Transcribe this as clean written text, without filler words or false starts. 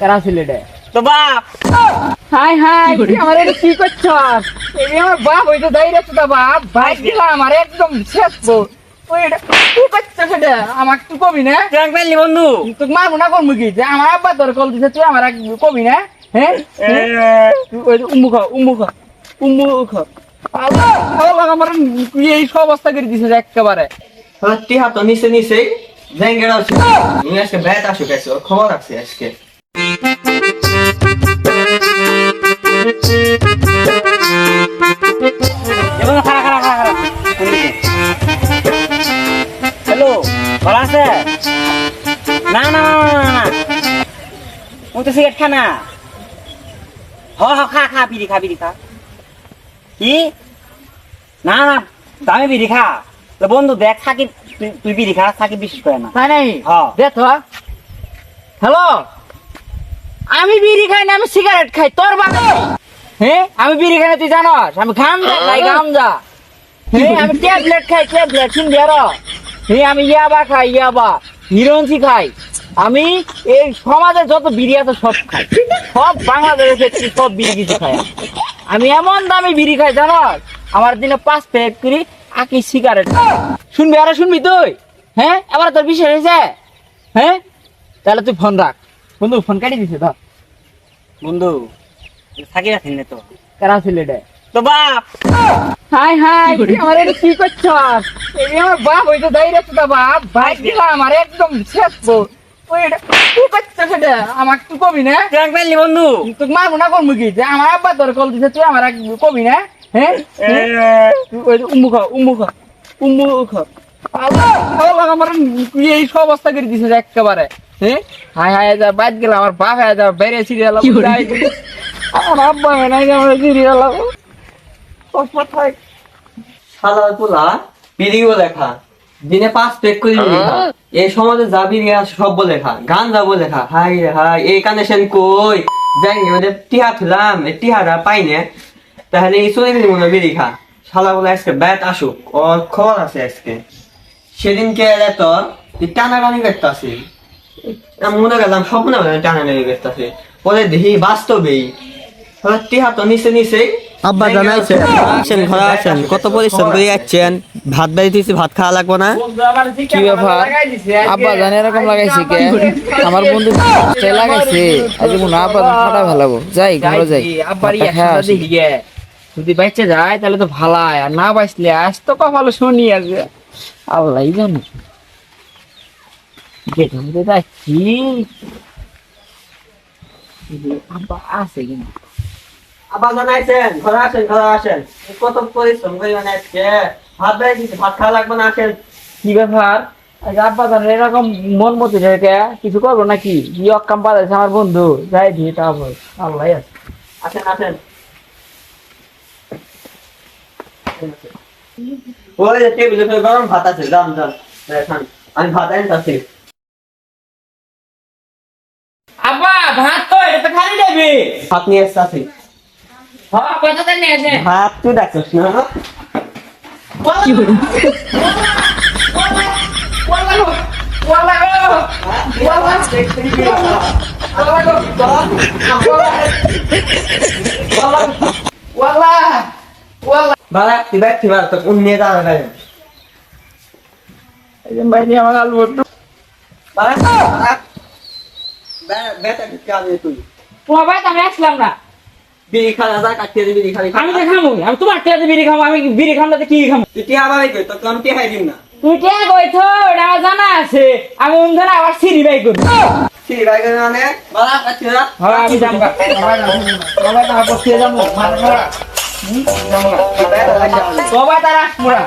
কারা সিলেটে তো বাপ হাই হাই আমার এটা কি করছস এই আমার বাপ হইতো দাইরে তো বাপ ভাই দিলাম আমার একদম শেষ ওই এটা কি করছস এটা আমাকে তুই কবি না ট্রাঙ্ক পাইলি বন্ধু তুই মারবো না করবো কি যে আমার আব্বা তোর কল দিছে তুই আমার কবি না হ্যাঁ ওই উম্মুখ আল্লাহ আল্লাহ আমার এই সব অবস্থা করে দিছে একেবারে টি হাত নিচে নিচে জেঙ্গেরা আছে তুমি আজকে ব্যাট আসো গেছো খবর আছে আজকে হ্যালো ভালো আছে না না না ও তো সিগারেট খানা খা খা বিড়ি খা কি না না দামি বিড়ি খা বন্ধু দেখ থাকি তুই বিড়ি খা থাকি বিশেষ করে না তাই নাই দেখ হ্যালো আমি বিড়ি খাই না আমি সিগারেট খাই তোর বাবা হ্যাঁ আমি বিড়ি খাই না তুই জানোস আমি গাঞ্জা খাই গাঞ্জা হ্যাঁ আমি ট্যাবলেট খাই ট্যাবলেট শুনবি আরো হ্যাঁ আমি ইয়াবা খাই ইয়াবা হিরোইনসি খাই আমি এই সমাজে যত বিড়ি আছে সব খাই সব বাংলাদেশের সব বিড়ি কিছু খাই আমি এমন দামি বিড়ি খাই জানোস আমার দিনে 5 প্যাকেট করি আকি সিগারেট শুনবি আরো শুনবি তুই হ্যাঁ এবার তোর বিষয় হয়েছে হ্যাঁ তাহলে তুই ফোন রাখ বন্ধু ফোন কাটি দিছে ধর বন্ধু থাকি রাখেন না তো কারা সিলেটে তো বাপ হাই হাই আমার এটা কি করছস এই আমার বাপ হইতো দাইরে তো বাপ ভাই দিলাম আমার একদম শেষ ওই এটা কি করছস এটা আমাকে তুই কবি না ট্রাঙ্ক পাইলি বন্ধু তুই মারবো না করবো কি যে আমার আব্বা তোর কল দিছে তুই আমার কবি না হ্যাঁ ওই উম্মুখ আল্লাহ আল্লাহ আমার এই সব অবস্থা করে দিছে একেবারে হ্যাঁ হাই হাই যা বাদ গেল আমার বাপ হাই যা বেড়ে সিরিয়াল আমার আব্বা নাই আমার সিরিয়াল শালার পোলা বিড়ি বলে খা দিনে 5 প্যাক করে বিড়ি খা এই সমাজে যা বিড়ি আছে সব বলে খা গান যা বলে খা হাই হাই এই কানেকশন কই যাই ওদের টিহা থুলাম টিহারা পাই না তাহলে এই চলে গেলি মনে বিড়ি খা শালা বলে আজকে ব্যাট আসুক ওর খবর আছে আজকে সেদিনকে তো টানাটানি করতে আছে মনে গেলাম স্বপ্ন টানাটানি করতে আছে পরে দেখি বাস্তবেই টিহা তো নিচে নিচে আব্বা জানাইছেন আসেন ঘরে আসেন কত পরিশ্রম করে যাচ্ছেন ভাত বাড়ি দিয়েছি ভাত খাওয়া লাগবে না কি ব্যাপার আব্বা জানে এরকম লাগাইছে কে আমার বন্ধু লাগাইছে আজ মনে আব্বা ফাটা ভালাবো যাই ঘরে যাই আব্বার যদি বাইচে যায় তাহলে তো ভালাই আর না বাঁচলে আজ তো কপালে শনি আসবে আল্লাহ জানে যেটা যাচ্ছি আব্বা আছে কিনা আব্বা জানাইছেন ঘরে আসেন কত পরিশ্রম করে মানে আজকে ভাত বাড়ি দিয়েছি ভাত খাওয়া লাগবে না আসেন কি ব্যাপার আব্বা জানে এরকম মন মতি রেখে কিছু করবো নাকি কি অকাম পাঠাচ্ছে আমার বন্ধু যাই দিয়ে তা আল্লাহ আছে আসেন ওই যে টেবিলে গরম ভাত আছে দাম খান আমি ভাত আনতেছি আব্বা ভাত তো এটা তো খালি দেবে ভাত নিয়ে আসতেছি হ্যাঁ কথা তো নিয়ে আসে ভাত তুই দেখছিস না কি হলো বালা তুই ব্যাগ তুই তো কোন নিয়ে দাঁড়া গায় এই যে ভাই আমার আলু বটু বালা বেটা কি আগে তুই তোমার ভাই আমি আসলাম না বিড়ি খাওয়া যা কাটিয়ে দিবি বিড়ি খালি আমি তো খামু আমি তোমার টেতে বিড়ি খামু আমি বিড়ি খামলে কি খামু তুই টিয়া বাবাই কই তো আমি টিয়া খাই দিম না তুই কে কইছো এটা আমার জানা আছে আমি ওখানে আবার সিঁড়ি বাই করব ঠিক আছে মানে বালা কাটিয়ে না হ্যাঁ আমি যাবো বাবা না বসে যাবো মারবা সবাই তারা মোরা